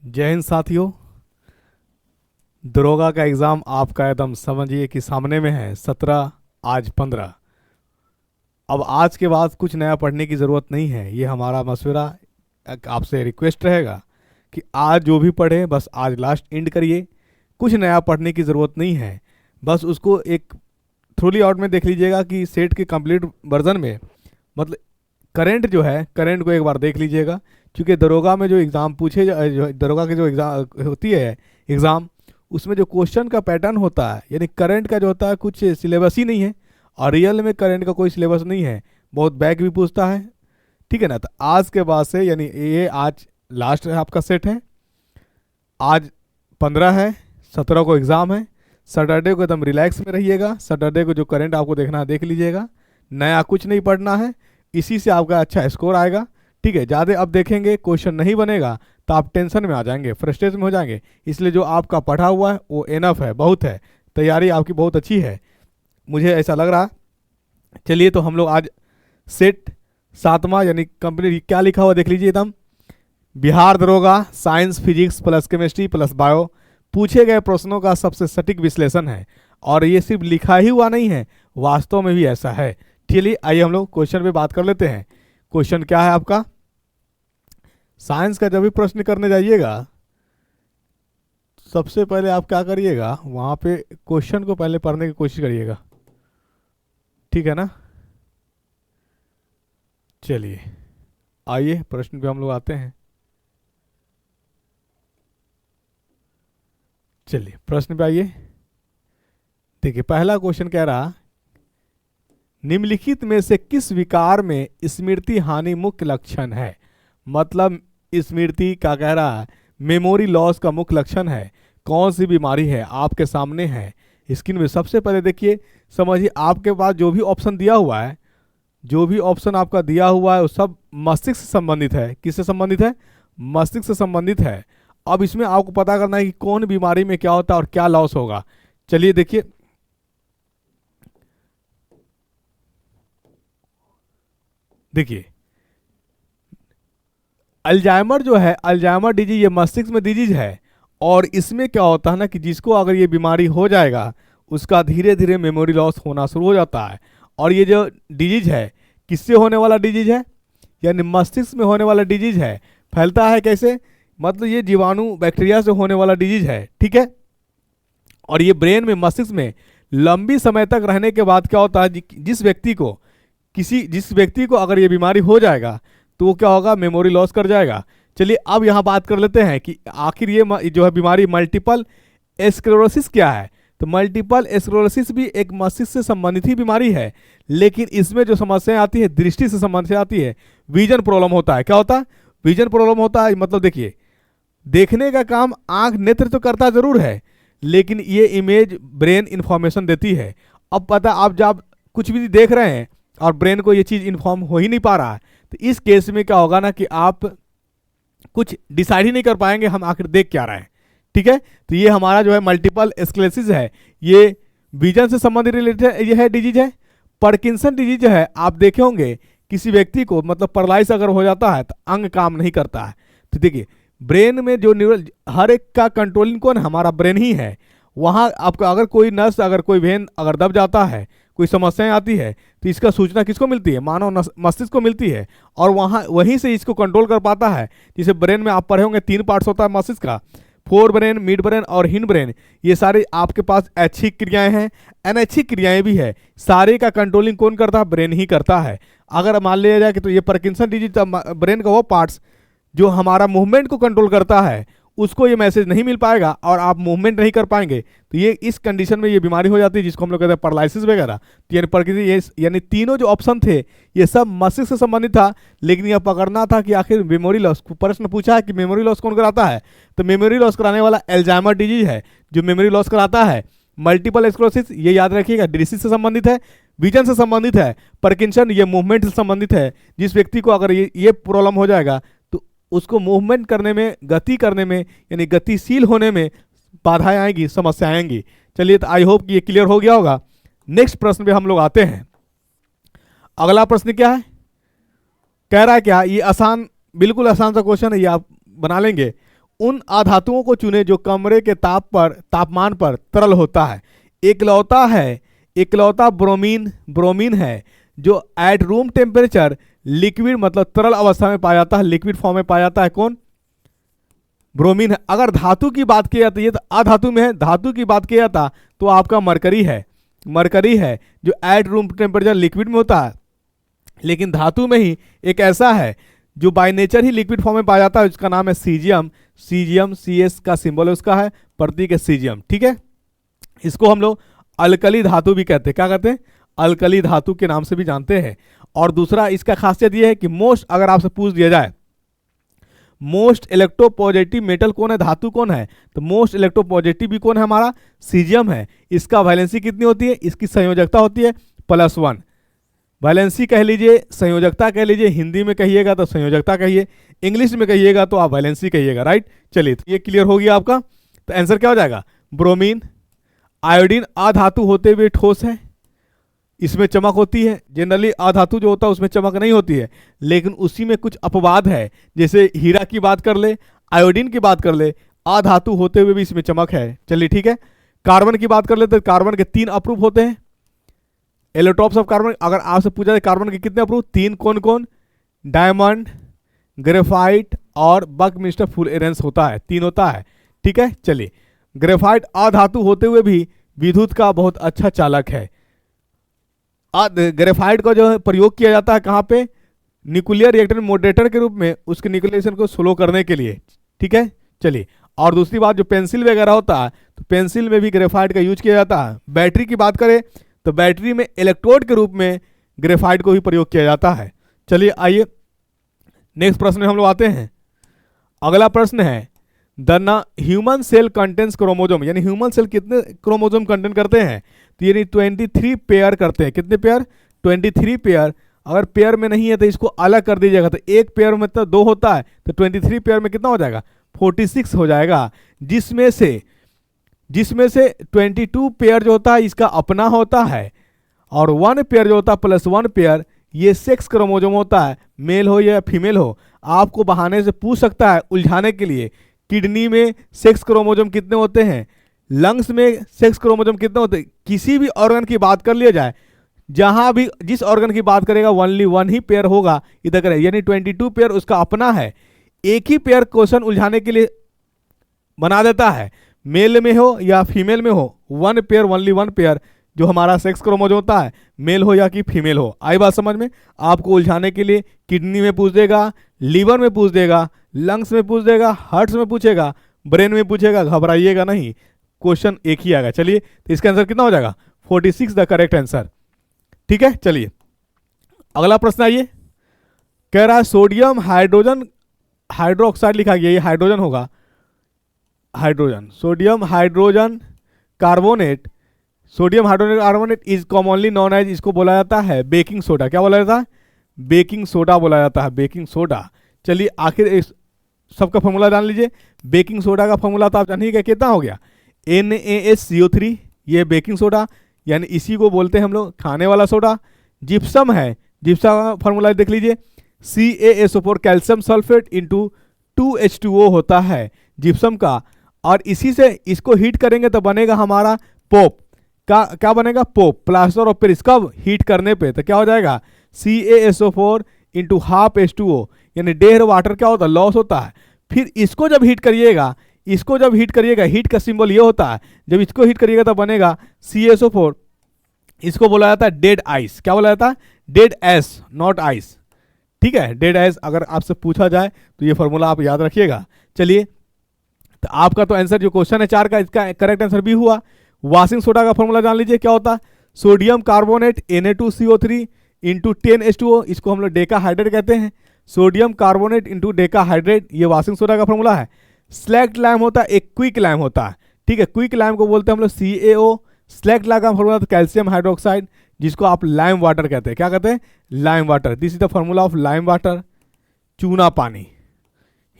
जय हिंद साथियों। दरोगा का एग्ज़ाम आपका एकदम समझिए कि सामने में है। 17 आज 15। अब आज के बाद कुछ नया पढ़ने की ज़रूरत नहीं है। ये हमारा मशवरा आपसे रिक्वेस्ट रहेगा कि आज जो भी पढ़े बस आज लास्ट एंड करिए। कुछ नया पढ़ने की ज़रूरत नहीं है। बस उसको एक थ्रूली आउट में देख लीजिएगा कि सेट के कंप्लीट वर्जन में मतलब करंट जो है करंट को एक बार देख लीजिएगा। क्योंकि दरोगा में जो एग्ज़ाम जो दरोगा की जो एग्ज़ाम होती है एग्ज़ाम, उसमें जो क्वेश्चन का पैटर्न होता है यानी करंट का जो होता है कुछ सिलेबस ही नहीं है। और रियल में करंट का कोई सिलेबस नहीं है, बहुत बैक भी पूछता है। ठीक है ना। तो आज के बाद से यानी ये आज लास्ट है आपका सेट है। आज 15 है, 17 को एग्ज़ाम है। सैटरडे को एकदम रिलैक्स में रहिएगा। सैटरडे को जो करंट आपको देखना है देख लीजिएगा। नया कुछ नहीं पढ़ना है, इसी से आपका अच्छा स्कोर आएगा। ठीक है। ज़्यादा अब देखेंगे क्वेश्चन नहीं बनेगा तो आप टेंशन में आ जाएंगे, फ्रस्ट्रेशन में हो जाएंगे। इसलिए जो आपका पढ़ा हुआ है वो एनफ है, बहुत है। तैयारी आपकी बहुत अच्छी है, मुझे ऐसा लग रहा। चलिए तो हम लोग आज सेट 7वां यानी कंप्लीट क्या लिखा हुआ देख लीजिए एकदम। बिहार दरोगा science physics plus chemistry plus bio, पूछे गए प्रश्नों का सबसे सटीक विश्लेषण है। और ये सिर्फ लिखा ही हुआ नहीं है, वास्तव में भी ऐसा है। चलिए आइए हम लोग क्वेश्चन पे बात कर लेते हैं। क्वेश्चन क्या है आपका? साइंस का जब भी प्रश्न करने जाइएगा सबसे पहले आप क्या करिएगा, वहाँ पे क्वेश्चन को पहले पढ़ने की कोशिश करिएगा। ठीक है ना। चलिए आइए प्रश्न पे हम लोग आते हैं। चलिए प्रश्न पे आइए। देखिए पहला क्वेश्चन कह रहा, निम्नलिखित में से किस विकार में स्मृति हानि मुख्य लक्षण है? मतलब स्मृति का कह रहा है मेमोरी लॉस का मुख्य लक्षण है। कौन सी बीमारी है आपके सामने है स्क्रीन में। सबसे पहले देखिए समझिए, आपके पास जो भी ऑप्शन दिया हुआ है, जो भी ऑप्शन आपका दिया हुआ है वो सब मस्तिष्क से संबंधित है। किससे संबंधित है? मस्तिष्क से संबंधित है। अब इसमें आपको पता करना है कि कौन बीमारी में क्या होता है और क्या लॉस होगा। चलिए देखिए, देखिए अल्जाइमर जो है, अल्जाइमर डिजीज, ये मस्तिष्क में डिजीज है। और इसमें क्या होता है ना कि जिसको अगर ये बीमारी हो जाएगा उसका धीरे धीरे मेमोरी लॉस होना शुरू हो जाता है। और ये जो डिजीज है किससे होने वाला डिजीज है? यानी मस्तिष्क में होने वाला डिजीज है। फैलता है कैसे? मतलब ये जीवाणु बैक्टीरिया से होने वाला डिजीज है। ठीक है। और ये ब्रेन में, मस्तिष्क में लंबी समय तक रहने के बाद क्या होता है, जिस व्यक्ति को अगर ये बीमारी हो जाएगा तो वो क्या होगा, मेमोरी लॉस कर जाएगा। चलिए अब यहाँ बात कर लेते हैं कि आखिर ये जो है बीमारी मल्टीपल स्क्लेरोसिस क्या है। तो मल्टीपल स्क्लेरोसिस भी एक मस्तिष्क से संबंधित ही बीमारी है, लेकिन इसमें जो समस्याएं आती है दृष्टि से समस्या आती है। विजन प्रॉब्लम होता है। क्या होता है? विजन प्रॉब्लम होता है। मतलब देखिए, देखने का काम आंख नेत्र तो करता जरूर है, लेकिन ये इमेज ब्रेन इंफॉर्मेशन देती है। अब पता आप जब कुछ भी देख रहे हैं और ब्रेन को ये चीज़ इन्फॉर्म हो ही नहीं पा रहा है, तो इस केस में क्या होगा ना कि आप कुछ डिसाइड ही नहीं कर पाएंगे हम आखिर देख क्या रहे हैं। ठीक है। तो ये हमारा जो है मल्टीपल स्क्लेरोसिस है, ये विजन से संबंधित रिलेटेड ये है डिजीज है। पार्किंसन डिजीज है, आप देखे होंगे किसी व्यक्ति को मतलब पैरालाइज अगर हो जाता है तो अंग काम नहीं करता है। तो देखिए ब्रेन में जो न्यूरल, हर एक का कंट्रोलिंग कौन? हमारा ब्रेन ही है। वहाँ आपका अगर कोई नस, अगर कोई वेन अगर दब जाता है, कोई समस्याएं आती है, तो इसका सूचना किसको मिलती है? मानव मस्तिष्क को मिलती है। और वहाँ वहीं से इसको कंट्रोल कर पाता है। जैसे ब्रेन में आप पढ़े होंगे 3 पार्ट्स होता है मस्तिष्क का, फोर ब्रेन, मिड ब्रेन और हिंड ब्रेन। ये सारे आपके पास ऐच्छिक क्रियाएं हैं, अनैच्छिक क्रियाएं भी है। सारे का कंट्रोलिंग कौन करता है? ब्रेन ही करता है। अगर मान लिया जाए कि तो ये पार्किंसन डिजीज ब्रेन का वो पार्ट्स जो हमारा मूवमेंट को कंट्रोल करता है, उसको ये मैसेज नहीं मिल पाएगा और आप मूवमेंट नहीं कर पाएंगे। तो ये इस कंडीशन में ये बीमारी हो जाती है जिसको हम लोग कहते हैं पैरालिसिस वगैरह। तो यानी प्रकृति ये यानी तीनों जो ऑप्शन थे ये सब मस्तिष्क से संबंधित था, लेकिन यह पकड़ना था कि आखिर मेमोरी लॉस। प्रश्न पूछा है कि मेमोरी लॉस कौन कराता है, तो मेमोरी लॉस कराने वाला अल्जाइमर डिजीज है जो मेमोरी लॉस कराता है। मल्टीपल स्क्लेरोसिस ये याद रखिएगा डिसीज से संबंधित है, विजन से संबंधित है। पार्किंसन ये मूवमेंट से संबंधित है। जिस व्यक्ति को अगर ये प्रॉब्लम हो जाएगा तो उसको मूवमेंट करने में, गति करने में यानी गतिशील होने में बाधाएं आएंगी, समस्याएं आएंगी। चलिए तो आई होप कि ये क्लियर हो गया होगा। नेक्स्ट प्रश्न पे हम लोग आते हैं। अगला प्रश्न क्या है? कह रहा है क्या, ये आसान, बिल्कुल आसान सा क्वेश्चन है, ये आप बना लेंगे। उन अधातुओं को चुने जो कमरे के तापमान पर तरल होता है। इकलौता ब्रोमीन है जो एट रूम टेम्परेचर लिक्विड मतलब तरल अवस्था में पाया जाता है, लिक्विड फॉर्म में पाया जाता है। कौन? ब्रोमीन है। अगर धातु की बात की जाती है, ये तो अधातु में है, धातु की बात की जाता तो आपका मरकरी है जो एट रूम टेम्परेचर लिक्विड में होता है, लेकिन धातु में ही एक ऐसा है जो by nature he liquid form में पाया जाता है, उसका नाम है सीजियम। CS का सिंबल है उसका, है प्रतीक है सीजियम। ठीक है, इसको हम लोग अल्कली धातु भी कहते हैं। क्या कहते हैं? अल्कली धातु के नाम से भी जानते हैं। और दूसरा इसका खासियत यह है कि अगर आपसे पूछ दिया जाए मोस्ट इलेक्ट्रोपॉजिटिव मेटल कौन है, धातु कौन है, तो मोस्ट इलेक्ट्रोपॉजिटिव भी कौन है? हमारा सीजियम है। इसका वैलेंसी कितनी होती है? इसकी संयोजकता होती है +1। वैलेंसी कह लीजिए, संयोजकता कह लीजिए, हिंदी में कहिएगा तो संयोजकता कहिए, इंग्लिश में कहिएगा तो आप वैलेंसी कहिएगा। राइट, चलिए तो ये क्लियर हो गया आपका। तो आंसर क्या हो जाएगा? ब्रोमीन। आयोडीन अधातु होते हुए ठोस है, इसमें चमक होती है। जनरली अधातु जो होता है उसमें चमक नहीं होती है, लेकिन उसी में कुछ अपवाद है। जैसे हीरा की बात कर ले, आयोडीन की बात कर ले, अधातु होते हुए भी इसमें चमक है। चलिए ठीक है। कार्बन की बात कर ले तो कार्बन के 3 अप्रूव होते हैं, एलोट्रॉप्स ऑफ कार्बन। अगर आपसे पूछा जाए कार्बन के कितने अप्रूव? 3। कौन कौन? डायमंड, ग्रेफाइट और बकमिस्टर फुलेरेंस होता है, 3 होता है। ठीक है, चलिए। ग्रेफाइट अधातु होते हुए भी विद्युत का बहुत अच्छा चालक है। ग्रेफाइट का जो है प्रयोग किया जाता है कहाँ पे? न्यूक्लियर रिएक्टर मॉडरेटर के रूप में, उसके न्यूक्लिएशन को स्लो करने के लिए। ठीक है, चलिए। और दूसरी बात, जो पेंसिल वगैरह होता है तो पेंसिल में भी ग्रेफाइट का यूज किया जाता है। बैटरी की बात करें तो बैटरी में इलेक्ट्रोड के रूप में ग्रेफाइट को भी प्रयोग किया जाता है। चलिए आइए नेक्स्ट प्रश्न में हम लोग आते हैं। अगला प्रश्न है the human cell contains chromosome, यानी ह्यूमन सेल कितने क्रोमोजोम कंटेन करते हैं? तो यानी 23 पेयर करते हैं। कितने पेयर? 23 पेयर। अगर पेयर में नहीं है तो इसको अलग कर दीजिएगा, तो एक पेयर में तो 2 होता है, तो 23 पेयर में कितना हो जाएगा? 46 हो जाएगा। जिसमें से 22 पेयर जो होता है इसका अपना होता है, और 1 पेयर जो होता है +1 पेयर ये सेक्स क्रोमोजोम होता है, मेल हो या फीमेल हो। आपको बहाने से पूछ सकता है उलझाने के लिए, किडनी में सेक्स क्रोमोजोम कितने होते हैं, लंग्स में सेक्स क्रोमोजोम कितने होते हैं। किसी भी ऑर्गन की बात कर लिया जाए, जहां भी जिस ऑर्गन की बात करेगा ओनली 1 ही पेयर होगा इधर करें, यानी 22 पेयर उसका अपना है। एक ही पेयर क्वेश्चन उलझाने के लिए बना देता है, मेल में हो या फीमेल में हो, 1 पेयर ओनली 1 पेयर जो हमारा सेक्स क्रोमोजोम होता है, मेल हो या कि फीमेल हो। आई बात समझ में? आपको उलझाने के लिए किडनी में पूछ देगा, लीवर में पूछ देगा, लंग्स में पूछ देगा, हार्ट्स में पूछेगा, ब्रेन में पूछेगा। घबराइएगा नहीं, क्वेश्चन एक ही आएगा। चलिए तो इसका आंसर कितना हो जाएगा? 46 द करेक्ट आंसर। ठीक है, चलिए अगला प्रश्न आइए। कह रहा है सोडियम हाइड्रोक्साइड लिखा गया, ये हाइड्रोजन होगा, hydrogen. Sodium hydrogen carbonate is commonly known as, इसको बोला जाता है बेकिंग सोडा। क्या बोला जाता है? बेकिंग सोडा बोला जाता है, बेकिंग सोडा। चलिए आखिर इस सबका फॉर्मूला जान लीजिए। बेकिंग सोडा का फॉर्मूला तो आप जानिए कितना हो गया? NaSCO3, ये बेकिंग सोडा, यानी इसी को बोलते हैं हम लोग खाने वाला सोडा। जिप्सम है, जिप्सम का फॉर्मूला देख लीजिए, CaSO4 calcium sulphate into 2H2O होता है जिप्सम का। और इसी से इसको हीट करेंगे तो बनेगा हमारा पोप का, क्या बनेगा? Pope, plaster of Paris. कब? हीट करने पे। तो क्या हो जाएगा? CaSO4 इंटू हाफ H2O, यानी 1.5 वाटर क्या होता है? लॉस होता है। फिर इसको जब हीट करिएगा, हीट का सिंबल ये होता है, जब इसको हीट करिएगा तो बनेगा CaSO4। इसको बोला जाता है डेड आइस। क्या बोला जाता है? Dead S, not ice. ठीक है, डेड आइस अगर आपसे पूछा जाए तो ये फॉर्मूला आप याद रखिएगा। चलिए तो आपका तो आंसर जो क्वेश्चन है 4 का, इसका करेक्ट आंसर भी हुआ। वॉशिंग सोडा का फॉर्मूला जान लीजिए क्या होता है? Sodium carbonate Na2CO3 into 10H2O, इसको हम लोग डेकाहाइड्रेट कहते हैं। सोडियम कार्बोनेट इंटू डेकाहाइड्रेट, ये वॉशिंग सोडा का फॉर्मूला है। स्लैक्ट लाइम होता है, एक क्विक लाइम होता है। ठीक है, क्विक लाइम को बोलते हैं हम लोग CaO। स्लैक्ट लाइम का फॉर्मूला कैल्शियम हाइड्रोक्साइड, जिसको आप लाइम वाटर कहते हैं। क्या कहते हैं? Lime water. This is the formula of lime water. चूना पानी,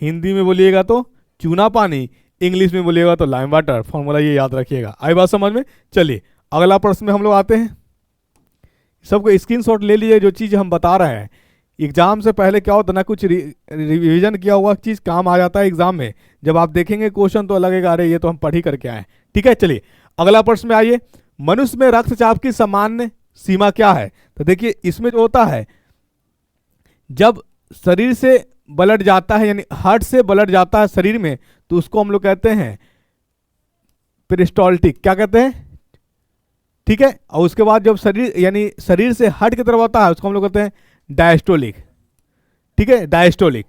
हिंदी में बोलिएगा तो चूना पानी, इंग्लिश में बोलिएगा तो लाइम वाटर। फॉर्मूला ये याद रखिएगा। आई बात समझ में? चलिए अगला प्रश्न में हम लोग आते हैं। सबको स्क्रीनशॉट ले लीजिए, जो चीज़ हम बता रहे हैं एग्जाम से पहले क्या होता है ना, कुछ रिवीजन किया हुआ चीज़ काम आ जाता है एग्जाम में। जब आप देखेंगे क्वेश्चन तो लगेगा अरे ये तो हम पढ़ ही करके आए। ठीक है, चलिए अगला प्रश्न में आइए। मनुष्य में रक्तचाप की सामान्य सीमा क्या है? तो देखिए इसमें जो होता है, जब शरीर से ब्लड जाता है यानी हार्ट से ब्लड जाता है शरीर में, तो उसको हम लोग कहते हैं पेरिस्टाल्टिक, क्या कहते हैं? ठीक है, और उसके बाद जब शरीर यानी शरीर से हार्ट की तरफ आता है उसको हम लोग कहते हैं डायस्टोलिक। ठीक है, डायस्टोलिक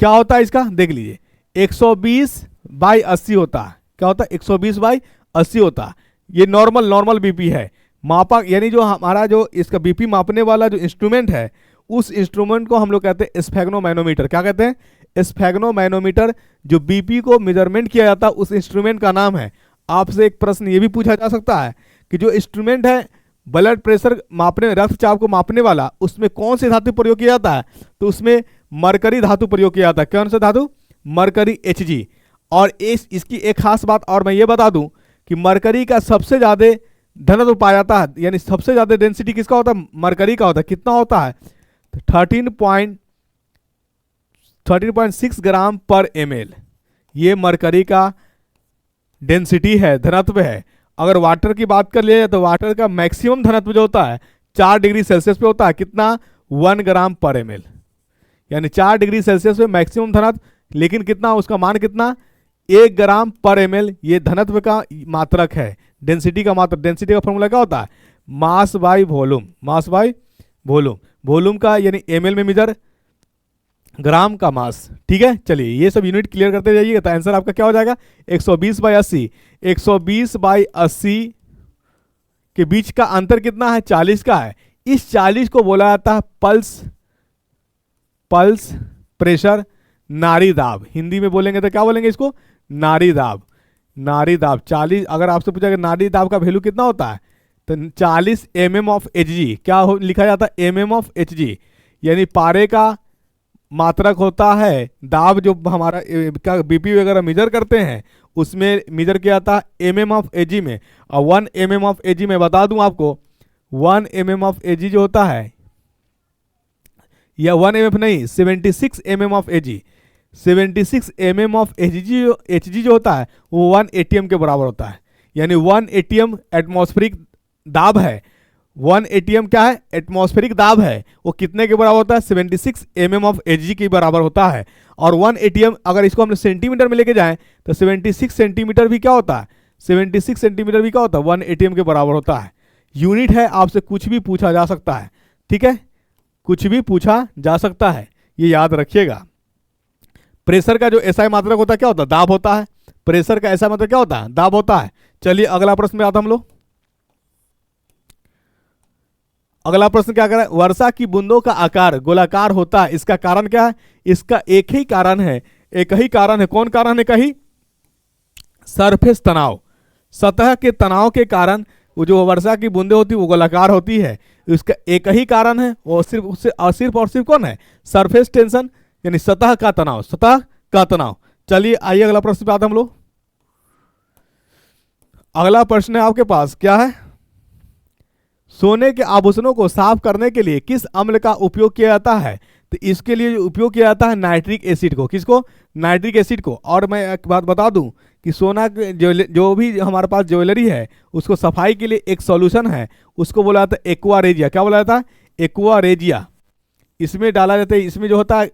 क्या होता है इसका देख लीजिए, 120/80 होता है। क्या होता है? 120/80 होता है। ये नॉर्मल बीपी है। मापा यानी जो हमारा जो इसका बीपी मापने वाला जो इंस्ट्रूमेंट है, उस इंस्ट्रूमेंट को हम लोग कहते हैं स्फेग्नोमैनोमीटर। क्या कहते हैं? स्फेग्नोमैनोमीटर। जो बीपी को मेजरमेंट किया जाता है उस इंस्ट्रूमेंट का नाम है। आपसे एक प्रश्न ये भी पूछा जा सकता है कि जो इंस्ट्रूमेंट है ब्लड प्रेशर मापने, रक्तचाप को मापने वाला, उसमें कौन सी धातु प्रयोग किया जाता है? तो उसमें मरकरी धातु प्रयोग किया जाता है। कौन सा धातु? Mercury, Hg। और इसकी एक खास बात और मैं ये बता दूं कि मरकरी का सबसे ज़्यादा घनत्व पाया जाता है, यानी सबसे ज़्यादा डेंसिटी किसका होता है? मरकरी का होता है। कितना होता है? 13.6 ग्राम पर ml। ये मरकरी का डेंसिटी है, घनत्व है। अगर वाटर की बात कर लिया जाए तो वाटर का मैक्सिमम घनत्व जो होता है 4 डिग्री सेल्सियस पे होता है। कितना? 1 ग्राम पर ml। यानी 4 डिग्री सेल्सियस पे मैक्सिमम घनत्व, लेकिन कितना उसका मान कितना? 1 ग्राम पर ml। ये घनत्व का मात्रक है, डेंसिटी का मात्रक। डेंसिटी का फॉर्मूला क्या होता है? Mass by volume. Mass by volume, volume का यानी ml में मीटर, ग्राम का मास। ठीक है, चलिए ये सब यूनिट क्लियर करते जाइएगा तो आंसर आपका क्या हो जाएगा? 120/80। 120/80 के बीच का अंतर कितना है? 40 का है। इस 40 को बोला जाता है पल्स प्रेशर, नाड़ी दाब। हिंदी में बोलेंगे तो क्या बोलेंगे इसको? नाड़ी दाब। नाड़ी दाब 40। अगर आपसे पूछा कि नाड़ी दाब का वैल्यू कितना होता है, तो 40 mm ऑफ Hg। क्या लिखा जाता है? mm of Hg। यानी पारे का मात्रक होता है। दाब जो हमारा का बीपी वगैरह मेजर करते हैं उसमें मेजर किया जाता है mm ऑफ Hg में। और 1 mm ऑफ Hg में बता दूं आपको, 1 mm ऑफ Hg जो होता है, या 1 mm नहीं, 76 mm of Hg। 76 mm of Hg जो होता है वो 1 atm के बराबर होता है। यानी 1 atm एटमॉस्फेरिक दाब है। 1 atm क्या है? एटमॉस्फेरिक दाब है। वो कितने के बराबर होता है? 76 mm ऑफ Hg के बराबर होता है। और 1 atm अगर इसको हम सेंटीमीटर में लेके जाएं तो 76 सेंटीमीटर भी क्या होता है? 76 सेंटीमीटर भी क्या होता है? 1 atm के बराबर होता है। यूनिट है, आपसे कुछ भी पूछा जा सकता है। ठीक है, कुछ भी पूछा जा सकता है, ये याद रखिएगा। प्रेशर का जो SI मात्रक होता है क्या होता है? दाब होता है। प्रेशर का SI मात्रक क्या होता है? दाब होता है। चलिए अगला प्रश्न में आता हम लोग। अगला प्रश्न क्या कर रहा है? वर्षा की बूंदों का आकार गोलाकार होता है, इसका कारण क्या है? इसका एक ही कारण है, एक ही कारण है। कौन कारण है? कहीं सरफेस तनाव, सतह के तनाव के कारण वो जो वर्षा की बूंदें होती है वो गोलाकार होती है। इसका एक ही कारण है, वो सिर्फ और सिर्फ कौन है? सरफेस टेंशन, यानी सतह का तनाव, सतह का तनाव। चलिए आइए अगला प्रश्न पे आते हम लोग। अगला प्रश्न है आपके पास, क्या है? सोने के आभूषणों को साफ करने के लिए किस अम्ल का उपयोग किया जाता है? तो इसके लिए जो उपयोग किया जाता है नाइट्रिक एसिड को। किसको? नाइट्रिक एसिड को। और मैं एक बात बता दूं कि सोना के जो भी हमारे पास ज्वेलरी है उसको सफाई के लिए एक सॉल्यूशन है, उसको बोला जाता है एक्वा रेजिया। क्या बोला जाता है? Aqua regia. इसमें डाला जाता है, इसमें जो होता है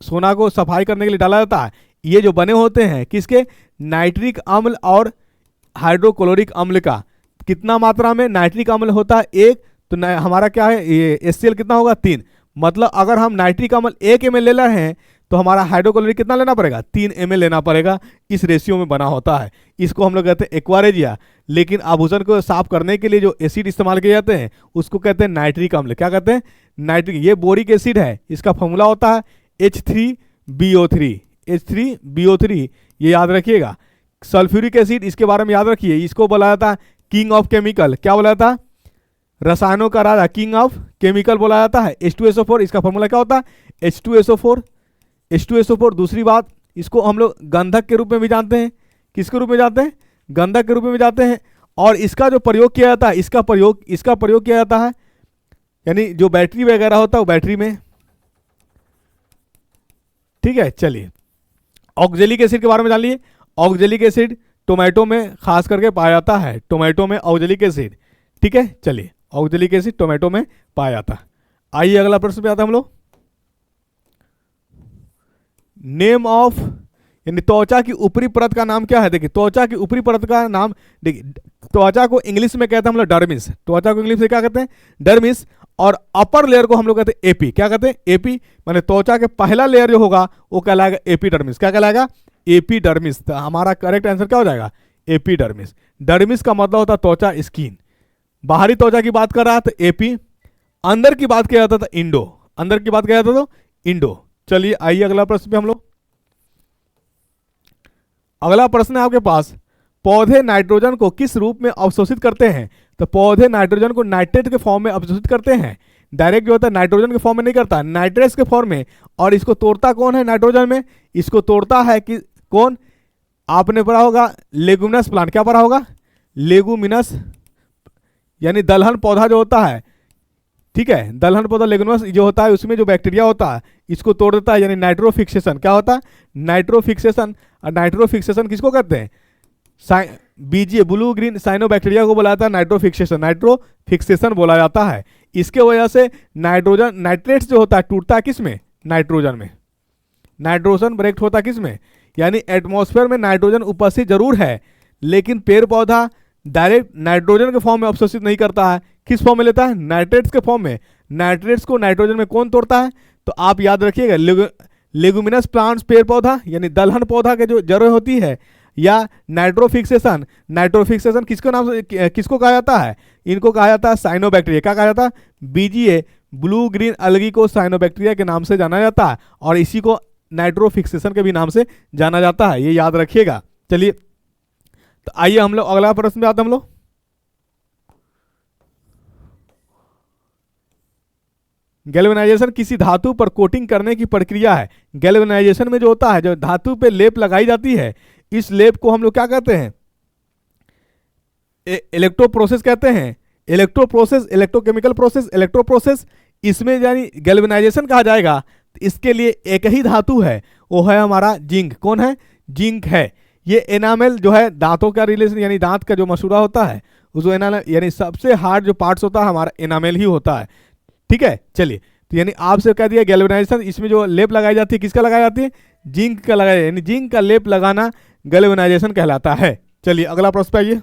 सोना को सफाई करने के लिए डाला जाता है। ये जो बने होते हैं किसके? नाइट्रिक अम्ल और हाइड्रोक्लोरिक अम्ल का। कितना मात्रा में नाइट्रिक अम्ल होता है? 1। तो हमारा क्या है ये HCl कितना होगा? 3। मतलब अगर हम नाइट्रिक अम्ल 1 ml ले रहे हैं तो हमारा हाइड्रोक्लोरिक कितना लेना पड़ेगा? 3 ml लेना पड़ेगा। इस रेशियो में बना होता है। इसको हम लोग कहते हैं एक्वा रेजिया। लेकिन आभूषण को साफ करने के लिए जो एसिड इस्तेमाल किए जाते हैं उसको कहते हैं नाइट्रिक अम्ल। क्या कहते हैं? नाइट्रिक। ये बोरिक एसिड है, इसका फॉर्मूला होता है H3BO3। H3BO3 ये याद रखिएगा। सल्फ्यूरिक एसिड, इसके बारे में याद रखिए, इसको बोला जाता है किंग ऑफ केमिकल। क्या बोला जाता है? रसायनों का राजा, किंग ऑफ केमिकल बोला जाता है। H2SO4, इसका फॉर्मूला क्या होता है? H2SO4। H2SO4। दूसरी बात, इसको हम लोग गंधक के रूप में भी जानते हैं। किसके रूप में जानते हैं? गंधक के रूप में जानते हैं। और इसका जो प्रयोग किया जाता है, इसका प्रयोग किया जाता है यानी जो बैटरी वगैरह होता है वो बैटरी में, ठीक है। चलिए ऑक्जेलिक एसिड के बारे में जान लिए। ऑक्जेलिक एसिड टोमेटो में खास करके पाया जाता है, टोमेटो में ऑक्जेलिक एसिड, ठीक है। चलिए ऑक्जेलिक एसिड टोमेटो में पाया जाता है। आइए अगला प्रश्न पे आते हैं हम लोग। नेम ऑफ, यानी त्वचा की ऊपरी परत का नाम क्या है। देखिए त्वचा की ऊपरी परत का नाम, देखिए त्वचा को इंग्लिश में कहते हैं हम लोग डर्मिस, त्वचा को इंग्लिश में क्या कहते हैं, डर्मिस। और अपर लेयर को हम लोग कहते हैं एपी। क्या कहते हैं, एपी। माने त्वचा के पहला लेयर जो होगा वो कहलाएगा एपीडर्मिस। क्या कहलाएगा, एपीडर्मिस। तो हमारा करेक्ट आंसर क्या हो जाएगा, एपीडर्मिस। डर्मिस का मतलब होता है त्वचा, स्किन। बाहरी त्वचा की बात कर रहा था एपी, अंदर की बात किया जाता था इंडो, अंदर की बात किया जाता तो इंडो। चलिए आइए अगला प्रश्न पे हम लोग। अगला प्रश्न है आपके पास, पौधे नाइट्रोजन को किस रूप में अवशोषित करते हैं। तो पौधे नाइट्रोजन को नाइट्रेट के फॉर्म में अवशोषित करते हैं। डायरेक्ट जो होता है नाइट्रोजन के फॉर्म में नहीं करता, नाइट्रेट्स के फॉर्म में। और इसको तोड़ता कौन है नाइट्रोजन में, इसको तोड़ता है कि कौन, आपने पढ़ा होगा लेगुमिनस प्लांट। क्या पढ़ा होगा, लेगुमिनस, यानी दलहन पौधा जो होता है, ठीक है। दलहन पौधा लेगुमिनस जो होता है उसमें जो बैक्टीरिया होता है इसको तोड़ देता है, यानी नाइट्रोफिक्सेशन। क्या होता है, नाइट्रोफिक्सेशन। और नाइट्रोफिक्सेशन किसको कहते हैं, बीजी ब्लू ग्रीन साइनोबैक्टीरिया को बोला जाता है नाइट्रोफिक्सेशन, नाइट्रोफिक्सेशन बोला जाता है। इसके वजह से नाइट्रोजन, नाइट्रेट्स जो होता है टूटता है किस में, नाइट्रोजन में। नाइट्रोजन ब्रेक होता है किस में, यानी एटमॉस्फेयर में नाइट्रोजन उपस्थित जरूर है, लेकिन पेड़ पौधा डायरेक्ट नाइट्रोजन के फॉर्म में अवशोषित नहीं करता है। किस फॉर्म में लेता है, नाइट्रेट्स के फॉर्म में। नाइट्रेट्स को नाइट्रोजन में कौन तोड़ता है, तो आप याद रखिएगा लेगुमिनस प्लांट्स पेड़ पौधा, यानी दलहन पौधा के जो जड़ें होती है, या नाइट्रोफिक्सेशन। नाइट्रोफिक्सेशन किसको नाम से, किसको कहा जाता है, इनको कहा जाता है साइनोबैक्टीरिया। क्या कहा जाता है, बीजीए ब्लू ग्रीन अलगी को साइनोबैक्टीरिया के नाम से जाना जाता है, और इसी को नाइट्रोफिक्सेशन के भी नाम से जाना जाता है, ये याद रखिएगा। चलिए तो आइए हम लोग अगला प्रश्न पे आते हैं हम लोग। गैल्वेनाइजेशन किसी धातु पर कोटिंग करने की प्रक्रिया है। गैल्वेनाइजेशन में जो होता है, जो धातु पे लेप लगाई जाती है, इस लेप को हम लोग क्या कहते हैं, इलेक्ट्रो प्रोसेस कहते हैं। Electro process, electrochemical process, electro process, इसमें यानी गैल्वेनाइजेशन कहा जाएगा। तो इसके लिए एक ही धातु है, वो है हमारा जिंक। कौन है, जिंक है। ये एनामेल जो है दांतों का रिलेशन, यानी दांत का जो मसूड़ा होता है उसको एनामेल, यानी सबसे हार्ड जो पार्ट्स होता है हमारा एनामेल ही होता है, ठीक है। चलिए तो यानी आपसे कह दिया गैल्वेनाइजेशन, इसमें जो लेप लगाई जाती है किसका लगाई जाती है, जिंक का लगाया, यानी जिंक का लेप लगाना गैल्वेनाइजेशन कहलाता है। चलिए अगला प्रश्न पे आइए।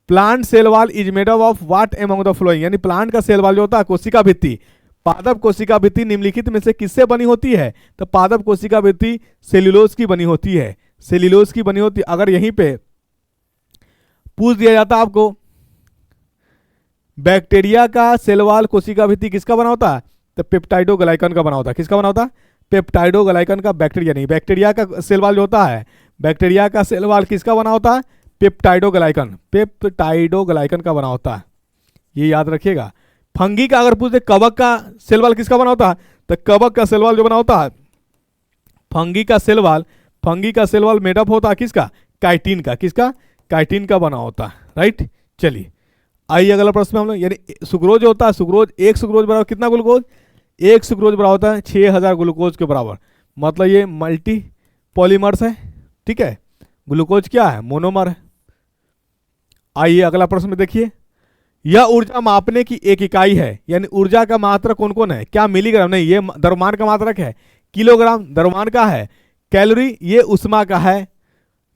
Plant cell wall is made up of what among the following, यानी प्लांट का सेल वॉल जो होता है, कोशिका भित्ति, पादप कोशिका भित्ति निम्नलिखित में से किससे बनी होती है। तो पादप कोशिका भित्ति सेल्यूलोज की बनी होती है, सेल्यूलोज की बनी होती है। अगर यहीं पे पूछ दिया जाता आपको बैक्टीरिया का सेल वॉल कोशिका भित्ति किसका बना होता है, तो पेप्टाइडोग्लाइकन का बना होता है। किसका बना होता है, पेप्टाइडोग्लाइकन का। बैक्टीरिया नहीं, बैक्टीरिया का सेल वॉल जो होता है, बैक्टीरिया का सेल वॉल किसका बना होता है, पेप्टाइडोग्लाइकन, पेप्टाइडोग्लाइकन का बना होता है, ये याद रखिएगा। फंगी का अगर पूछते कवक का सेल वॉल किसका बना होता है, तो कवक का सेल वॉल जो बना होता है, फंगी का सेल वॉल, फंगी का सेल वॉल मेडअप होता है किसका, काइटिन का। किसका, काइटिन का बना होता है, राइट। चलिए आइए अगला प्रश्न में हम लोग, यानी सुक्रोज होता है, सुक्रोज, एक सुक्रोज बराबर कितना ग्लूकोज, एक सुक्रोज बराबर होता है 6000 ग्लूकोज के बराबर। मतलब ये मल्टी पॉलीमर्स है, ठीक है। ग्लूकोज क्या है, मोनोमर है। आइए अगला प्रश्न में देखिए, यह ऊर्जा मापने की एक इकाई है, यानी ऊर्जा का मात्रक कौन कौन है, क्या मिलीग्राम, नहीं ये द्रव्यमान का मात्रक है, किलोग्राम द्रव्यमान का है, कैलोरी ये उष्मा का है,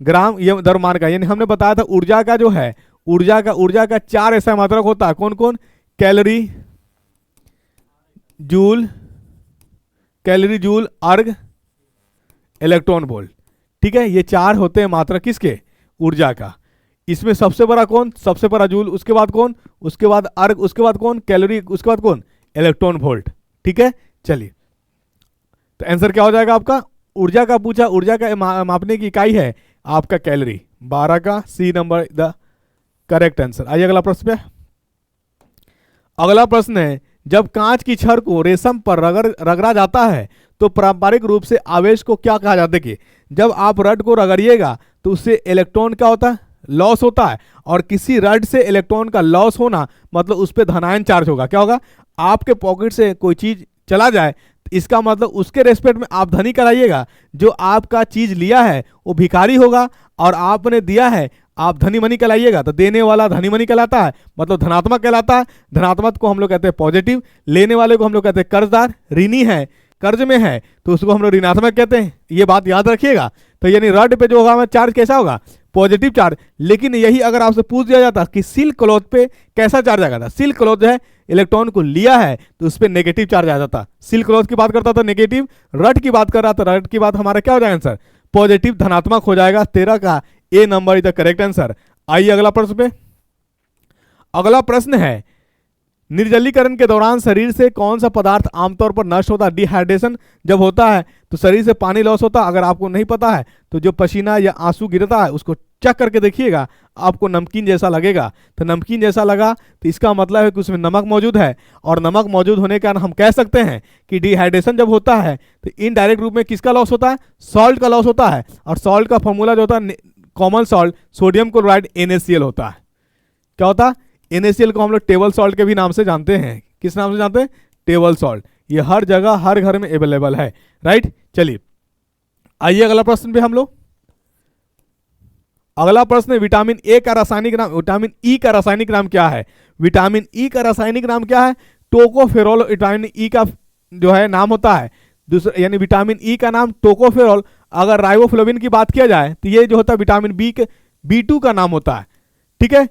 ग्राम ये द्रव्यमान का। यानी हमने बताया था ऊर्जा का जो है, ऊर्जा का 4 ऐसा मात्रक होता है, कौन कौन, कैलोरी, जूल, कैलोरी, जूल, अर्ग, इलेक्ट्रॉन वोल्ट, ठीक है। ये 4 होते हैं मात्रक किसके, ऊर्जा का। इसमें सबसे बड़ा कौन, सबसे बड़ा जूल, उसके बाद कौन, उसके बाद अर्ग, उसके बाद कौन, कैलोरी, उसके बाद कौन, इलेक्ट्रॉन वोल्ट, ठीक है। चलिए तो आंसर क्या हो जाएगा आपका, ऊर्जा का पूछा, ऊर्जा का मापने की इकाई है आपका कैलोरी, 12 का C number the correct answer. आइए अगला प्रश्न पे। अगला प्रश्न है, जब कांच की छड़ को रेशम पर रगड़ा जाता है तो पारंपरिक रूप से आवेश को क्या कहा जाता है। कि जब आप रड को रगड़िएगा तो उससे इलेक्ट्रॉन क्या होता है, लॉस होता है, और किसी रड से इलेक्ट्रॉन का लॉस होना मतलब उस पर धनायन चार्ज होगा। क्या होगा, आपके पॉकेट से कोई चीज चला जाए, इसका मतलब उसके रेस्पेक्ट में आप धनी कराइएगा, जो आपका चीज लिया है वो भिखारी होगा, और आपने दिया है आप धनी मनी कहलाइएगा। तो देने वाला धनी मनी कहलाता है, मतलब धनात्मक कहलाता है। धनात्मक को हम लोग कहते हैं पॉजिटिव, लेने वाले को हम लोग कहते हैं कर्जदार, ऋणी है, कर्ज में है तो उसको हम लोग ऋणात्मक कहते हैं। ये बात याद रखिएगा। तो यानी रड पे जो होगा हमें चार्ज कैसा होगा, पॉजिटिव चार्ज। लेकिन यही अगर आपसे पूछ दिया जाता कि सिल्क क्लॉथ पे कैसा चार्ज आ जाता, सिल्क क्लॉथ जो है इलेक्ट्रॉन को लिया है तो उस पर नेगेटिव चार्ज आ जाता। सिल्क क्लॉथ की बात करता था नेगेटिव, रड की बात कर रहा था, रड की बात हमारा क्या हो जाएगा आंसर, पॉजिटिव धनात्मक हो जाएगा। 13 का A number is the correct answer. आइए अगला प्रश्न पे। अगला प्रश्न है, निर्जलीकरण के दौरान शरीर से कौन सा पदार्थ आमतौर पर नष्ट होता है। डिहाइड्रेशन जब होता है तो शरीर से पानी लॉस होता है। अगर आपको नहीं पता है तो जो पसीना या आंसू गिरता है उसको चेक करके देखिएगा, आपको नमकीन जैसा लगेगा। तो नमकीन जैसा लगा तो इसका मतलब है कि उसमें नमक मौजूद है, और नमक मौजूद होने के कारण हम कह सकते हैं कि डिहाइड्रेशन जब होता है तो इनडायरेक्ट रूप में किसका लॉस होता है, सॉल्ट का लॉस होता है। और सॉल्ट का फॉर्मूला जो होता है common salt sodium chloride NaCl होता है। क्या होता है, NaCl को हम लोग टेबल सॉल्ट के भी नाम से जानते हैं। किस नाम से जानते हैं, टेबल सॉल्ट। ये हर जगह हर घर में अवेलेबल है, राइट। चलिए आइए अगला प्रश्न पे हम लोग। अगला प्रश्न है, विटामिन ए का रासायनिक नाम, विटामिन ई का रासायनिक नाम क्या है। विटामिन ई का रासायनिक नाम क्या है, टोकोफेरोल विटामिन ई का जो है नाम होता है। दूसरा यानी विटामिन ई का नाम टोकोफेरोल। अगर राइबोफ्लेविन की बात किया जाए तो ये जो होता है विटामिन B2 का नाम होता है, ठीक है।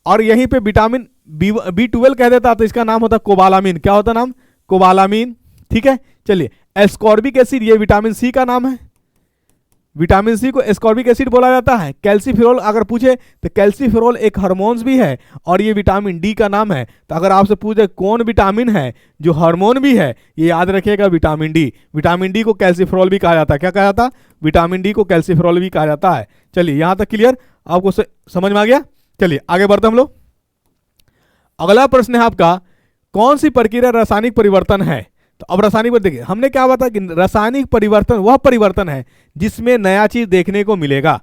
और यहीं पे विटामिन B12 कह देता तो इसका नाम होता कोबालामिन। क्या होता नाम, कोबालामिन, ठीक है। चलिए एस्कॉर्बिक एसिड ये विटामिन सी का नाम है। विटामिन सी को एस्कॉर्बिक एसिड बोला जाता है। कैल्सीफेरोल अगर पूछे तो कैल्सीफेरोल एक हार्मोन्स भी है, और ये विटामिन डी का नाम है। तो अगर आपसे पूछे कौन विटामिन है जो हार्मोन भी है, ये याद रखिएगा विटामिन डी। विटामिन डी को कैल्सीफेरोल भी कहा जाता है। क्या कहा जाता है, विटामिन डी को कैल्सीफेरोल भी कहा जाता है। चलिए यहां तक क्लियर, आपको समझ में आ गया। चलिए आगे बढ़ते हम लोग। अगला प्रश्न है आपका, कौन सी प्रक्रिया रासायनिक परिवर्तन है। तो अब रासायनिक देखिए, हमने क्या बताया कि रासायनिक परिवर्तन वह परिवर्तन है जिसमें नया चीज देखने को मिलेगा।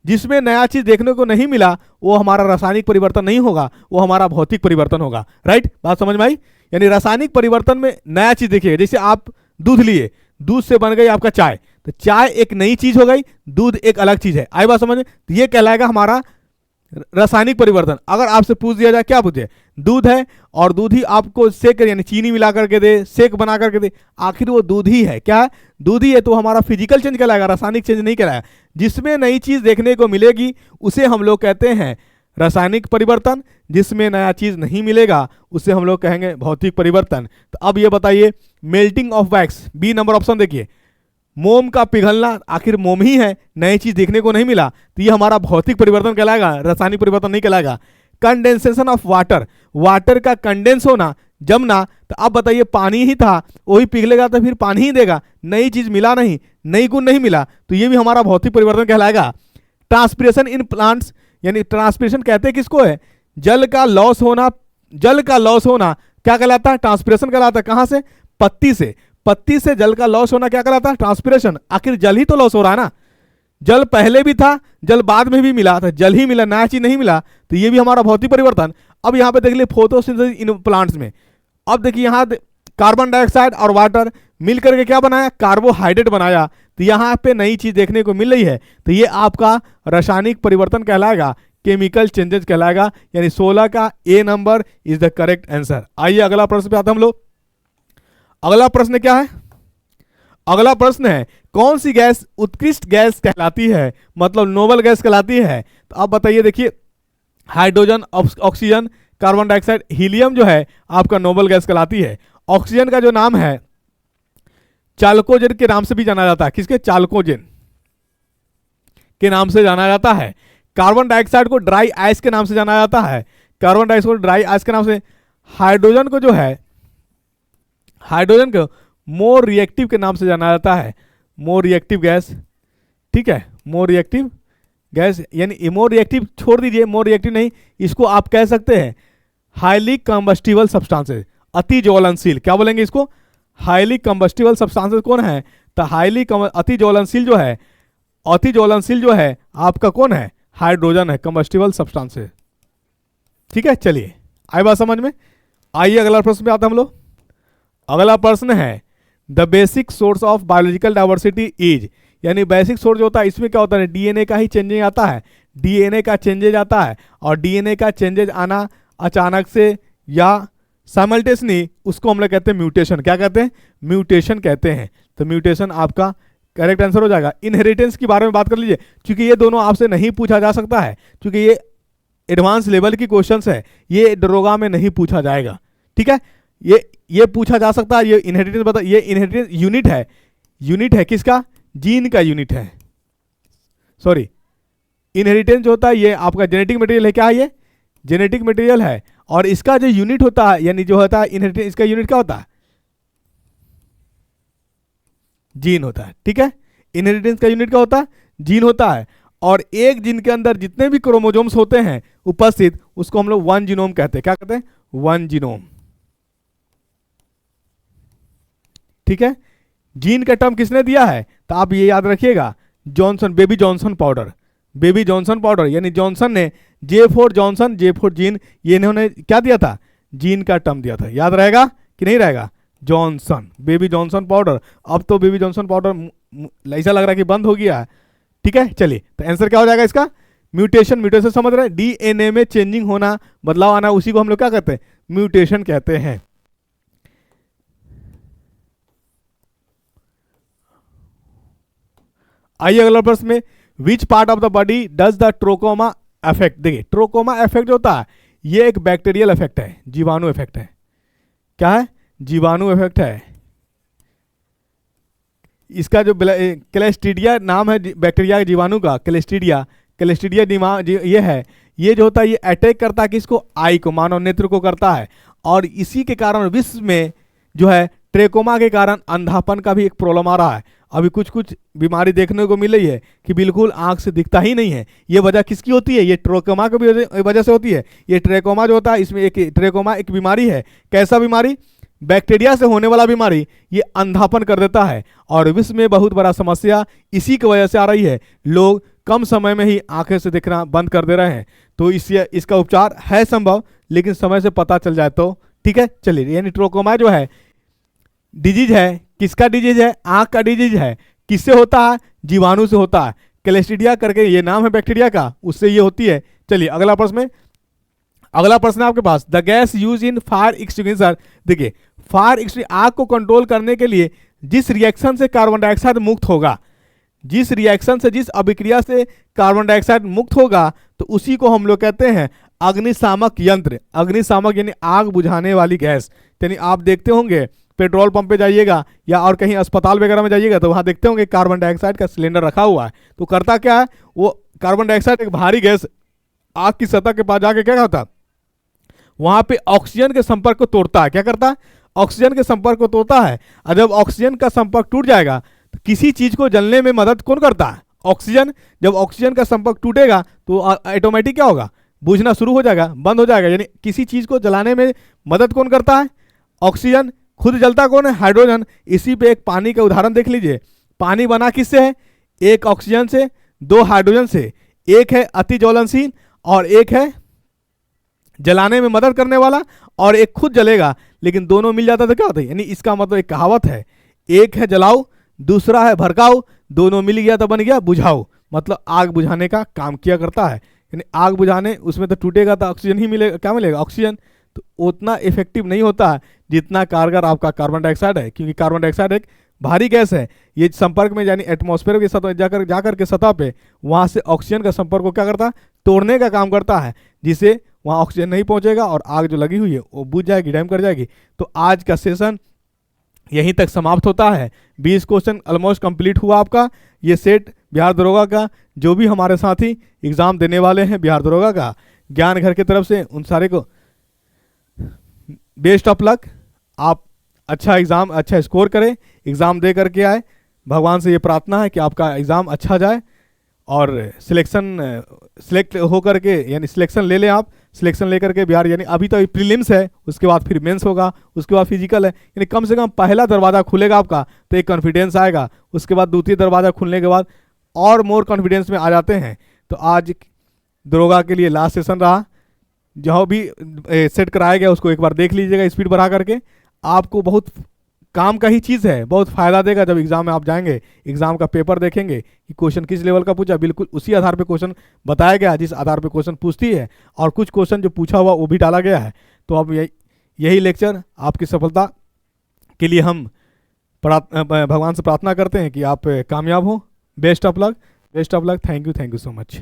जिसमें नया चीज देखने को नहीं मिला वो हमारा रासायनिक परिवर्तन नहीं होगा, वो हमारा भौतिक परिवर्तन होगा, राइट। बात समझ में आई। यानी रासायनिक परिवर्तन में नया चीज देखिएगा। जैसे आप दूध लिए, दूध से बन गई आपका चाय, तो चाय एक नई चीज हो गई, दूध एक अलग चीज है। आई बात समझ में। तो ये कहलाएगा हमारा रासायनिक परिवर्तन। अगर आपसे पूछ दिया जाए, क्या पूछे, दूध है और दूध ही आपको सेक यानी चीनी मिला करके दे, शेक बना करके दे, आखिर वो दूध ही है। क्या है, दूध ही है। तो हमारा फिजिकल चेंज कहलाएगा, रासायनिक चेंज नहीं कहलाएगा। जिसमें नई चीज देखने को मिलेगी उसे हम लोग कहते हैं रासायनिक परिवर्तन। जिसमें नया चीज नहीं मिलेगा उसे हम लोग कहेंगे भौतिक परिवर्तन। तो अब ये बताइए, melting of wax, B number option देखिए, मोम का पिघलना, आखिर मोम ही है, नई चीज देखने को नहीं मिला, तो ये हमारा भौतिक परिवर्तन कहलाएगा, रासायनिक परिवर्तन नहीं कहलाएगा। कंडेंसेशन ऑफ वाटर, वाटर का कंडेंस होना, जमना, तो अब बताइए पानी ही था, वही पिघलेगा तो फिर पानी ही देगा, नई चीज मिला नहीं, नई गुण नहीं मिला, तो ये भी हमारा भौतिक परिवर्तन कहलाएगा। ट्रांसपिरेशन इन प्लांट्स, यानी ट्रांसपिरेशन कहते हैं किसको है, जल का लॉस होना, जल का लॉस होना क्या कहलाता है, ट्रांसपिरेशन कहलाता है। कहां से, पत्ती से, पत्ती से जल का लॉस होना क्या कहलाता है, ट्रांसपिरेशन। आखिर जल ही तो लॉस हो रहा है ना, जल पहले भी था, जल बाद में भी मिला था, जल ही मिला, नया चीज नहीं मिला, तो ये भी हमारा भौतिक परिवर्तन। अब यहां पे देख लीजिए फोटोसिंथेसिस इन प्लांट्स में, अब देखिए यहां कार्बन डाइऑक्साइड और वाटर मिलकर के क्या बनाया, कार्बोहाइड्रेट बनाया, तो यहां पे नई चीज देखने को मिल रही है, तो ये आपका रासायनिक परिवर्तन कहलाएगा, केमिकल चेंजेस कहलाएगा। यानी 16 का A number is the correct answer. आइए अगला प्रश्न पे आते हम लोग। अगला प्रश्न क्या है, अगला प्रश्न है कौन सी गैस उत्कृष्ट गैस कहलाती है, मतलब नोबल गैस कहलाती है। तो आप बताइए, देखिए hydrogen, oxygen, carbon dioxide, helium जो है आपका नोबल गैस कहलाती है। ऑक्सीजन का जो नाम है चाल्कोजेन के नाम से भी जाना जाता है। किसके, चाल्कोजेन के नाम से जाना जाता है। कार्बन डाइऑक्साइड को ड्राई आइस के नाम से जाना जाता है, कार्बन डाइऑक्साइड को ड्राई आइस के नाम से। हाइड्रोजन को जो है, हाइड्रोजन को मोर रिएक्टिव के नाम से जाना जाता है, मोर रिएक्टिव गैस, ठीक है, मोर रिएक्टिव गैस। यानी मोर रिएक्टिव छोड़ दीजिए, मोर रिएक्टिव नहीं, इसको आप कह सकते हैं हाईली कंबस्टिबल सब्सटेंसेस, अति ज्वलनशील। क्या बोलेंगे इसको, हाईली कंबस्टिबल सब्सटेंसेस कौन है, तो अति ज्वलनशील जो है, अति ज्वलनशील जो है आपका कौन है, हाइड्रोजन है, कंबस्टिबल सब्सटेंस है। ठीक है, चलिए आई बात समझ में। आइए अगला प्रश्न पे आते हम लोग। अगला प्रश्न है the basic source of biological diversity is, यानी बेसिक सोर्स जो होता है इसमें क्या होता है, डीएनए का ही चेंजेज आता है, डीएनए का चेंजेज आता है, और डीएनए का चेंजेज आना अचानक से या साइमल्टेनियसली, उसको हम लोग कहते हैं म्यूटेशन। क्या कहते हैं, म्यूटेशन कहते हैं। तो म्यूटेशन आपका करेक्ट आंसर हो जाएगा। इनहेरिटेंस के बारे में बात कर लीजिए, क्योंकि ये दोनों आपसे नहीं पूछा जा सकता है, क्योंकि ये एडवांस लेवल की क्वेश्चंस है, ये दरोगा में नहीं पूछा जाएगा। ठीक है, ये पूछा जा सकता है। ये इनहेरिटेंस बता, ये इनहेरिटेंस यूनिट है किसका, जीन का यूनिट है। सॉरी, इनहेरिटेंस जो होता है ये आपका जेनेटिक मटेरियल है। क्या है ये, जेनेटिक मटेरियल है, और इसका जो यूनिट होता है, यानी जो होता है इनहेरिटेंस, इसका यूनिट क्या होता है, जीन होता है। ठीक है, इनहेरिटेंस का यूनिट क्या होता है, जीन होता है। और एक जीन के अंदर जितने भी क्रोमोसोम्स होते हैं उपस्थित, उसको हम लोग वन जीनोम कहते हैं। क्या कहते हैं, वन जीनोम। ठीक है, जीन का टर्म किसने दिया है, तो आप ये याद रखिएगा, Johnson, baby Johnson powder, baby Johnson powder, यानी जॉनसन ने J4 जॉनसन, J4 जीन, ये इन्होंने क्या दिया था, जीन का टर्म दिया था। याद रहेगा कि नहीं रहेगा, जॉनसन, बेबी जॉनसन पाउडर। अब तो बेबी जॉनसन पाउडर ऐसा लग रहा है कि बंद हो गया है। ठीक है, चलिए तो आंसर क्या हो जाएगा इसका, म्यूटेशन। म्यूटेशन समझ रहे हैं, डीएनए में चेंजिंग होना, बदलाव आना, उसी को हम लोग क्या कहते हैं, म्यूटेशन कहते हैं। आइए अगला प्रश्न में, which part of the body does the trachoma affect. देखिए ट्रोकोमा इफेक्ट जो होता है ये एक बैक्टीरियल इफेक्ट है, जीवाणु इफेक्ट है। क्या है, जीवाणु इफेक्ट है। इसका जो क्लेस्ट्रीडिया नाम है बैक्टीरिया के जीवाणु का, क्लेस्ट्रीडिया ये है। ये जो होता है ये अटैक करता है किसको, आई को, मानव नेत्र को करता है। और इसी के कारण विश्व में जो है ट्रेकोमा के कारण अंधापन का भी एक प्रॉब्लम आ रहा है। अभी कुछ कुछ बीमारी देखने को मिल रही है कि बिल्कुल आंख से दिखता ही नहीं है। ये वजह किसकी होती है, ये ट्रेकोमा की वजह से होती है। ये ट्रेकोमा जो होता है, इसमें एक ट्रेकोमा एक बीमारी है। कैसा बीमारी, बैक्टीरिया से होने वाला बीमारी, ये अंधापन कर देता है। और विश्व में बहुत बड़ा समस्या इसी की वजह से आ रही है। लोग कम समय में ही आंखें से दिखना बंद कर दे रहे हैं। तो इसका उपचार है संभव, लेकिन समय से पता चल जाए तो। ठीक है, चलिए, यानी ट्रोकोमा जो है डिजीज है, किसका डिजीज है, आंख का डिजीज है। किससे होता है, जीवाणु से होता है। क्लेस्ट्रीडिया करके ये नाम है बैक्टीरिया का, उससे ये होती है। चलिए अगला प्रश्न है आपके पास, the gas use in fire extinguisher. देखिए फायर एक्सटिंग्विशर, आग को कंट्रोल करने के लिए जिस रिएक्शन से कार्बन डाइऑक्साइड मुक्त होगा, जिस रिएक्शन से, जिस अभिक्रिया से कार्बन डाइऑक्साइड मुक्त होगा, तो उसी को हम लोग कहते हैं अग्निशामक यंत्र। अग्निशामक यानी आग बुझाने वाली गैस। यानी आप देखते होंगे पेट्रोल पंप पे जाइएगा या और कहीं अस्पताल वगैरह में जाइएगा तो वहाँ देखते होंगे कार्बन डाइऑक्साइड का सिलेंडर रखा हुआ है। तो करता क्या है, वो कार्बन डाइऑक्साइड एक भारी गैस आग की सतह के पास जाके क्या करता, वहाँ पे ऑक्सीजन के संपर्क को तोड़ता है। क्या करता है, ऑक्सीजन के संपर्क को तोड़ता है। और जब ऑक्सीजन का संपर्क टूट जाएगा तो किसी चीज को जलने में मदद कौन करता है, ऑक्सीजन। जब ऑक्सीजन का संपर्क टूटेगा तो ऑटोमेटिक क्या होगा, बुझना शुरू हो जाएगा, बंद हो जाएगा। यानी किसी चीज को जलाने में मदद कौन करता है, ऑक्सीजन। खुद जलता कौन है, हाइड्रोजन। इसी पे एक पानी का उदाहरण देख लीजिए। पानी बना किससे है, एक ऑक्सीजन से, दो हाइड्रोजन से। एक है अति ज्वलनशील और एक है जलाने में मदद करने वाला, और एक खुद जलेगा। लेकिन दोनों मिल जाता तो क्या होता है, यानी इसका मतलब एक कहावत है, एक है जलाओ, दूसरा है भड़काओ, दोनों मिल गया तो बन गया बुझाओ। मतलब आग बुझाने का काम किया करता है। यानी आग बुझाने, उसमें तो टूटेगा तो ऑक्सीजन ही मिलेगा, क्या मिलेगा, ऑक्सीजन। तो उतना इफेक्टिव नहीं होता है जितना कारगर आपका कार्बन डाइऑक्साइड है, क्योंकि कार्बन डाइऑक्साइड एक भारी गैस है। ये संपर्क में, यानी एटमॉस्फेयर के सतह जाकर के सतह पे, वहाँ से ऑक्सीजन का संपर्क को क्या करता है, तोड़ने का काम करता है, जिससे वहाँ ऑक्सीजन नहीं पहुँचेगा और आग जो लगी हुई है वो बुझ जाएगी, डैम कर जाएगी। तो आज का सेशन यहीं तक समाप्त होता है। 20 क्वेश्चन ऑलमोस्ट कंप्लीट हुआ आपका। ये सेट बिहार दरोगा का, जो भी हमारे साथी एग्ज़ाम देने वाले हैं बिहार दरोगा का, ज्ञान घर की तरफ से उन सारे को बेस्ट ऑफ लक। आप अच्छा एग्ज़ाम, अच्छा स्कोर करें, एग्ज़ाम दे करके आए। भगवान से ये प्रार्थना है कि आपका एग्ज़ाम अच्छा जाए और सिलेक्ट हो करके, यानी सिलेक्शन ले लें आप। सिलेक्शन लेकर के बिहार, यानी अभी तो प्रीलिम्स है, उसके बाद फिर मेंस होगा, उसके बाद फिजिकल है। यानी कम से कम पहला दरवाज़ा खुलेगा आपका तो एक कॉन्फिडेंस आएगा। उसके बाद द्वितीय दरवाज़ा खुलने के बाद और मोर कॉन्फिडेंस में आ जाते हैं। तो आज दरोगा के लिए लास्ट सेशन रहा। जहाँ भी सेट कराया गया उसको एक बार देख लीजिएगा स्पीड बढ़ा करके। आपको बहुत काम का ही चीज़ है, बहुत फ़ायदा देगा। जब एग्ज़ाम में आप जाएंगे, एग्ज़ाम का पेपर देखेंगे कि क्वेश्चन किस लेवल का पूछा, बिल्कुल उसी आधार पे क्वेश्चन बताया गया जिस आधार पे क्वेश्चन पूछती है, और कुछ क्वेश्चन जो पूछा हुआ वो भी डाला गया है। तो अब यही लेक्चर आपकी सफलता के लिए हम भगवान से प्रार्थना करते हैं कि आप कामयाब हो। Best of luck, best of luck. Thank you so much.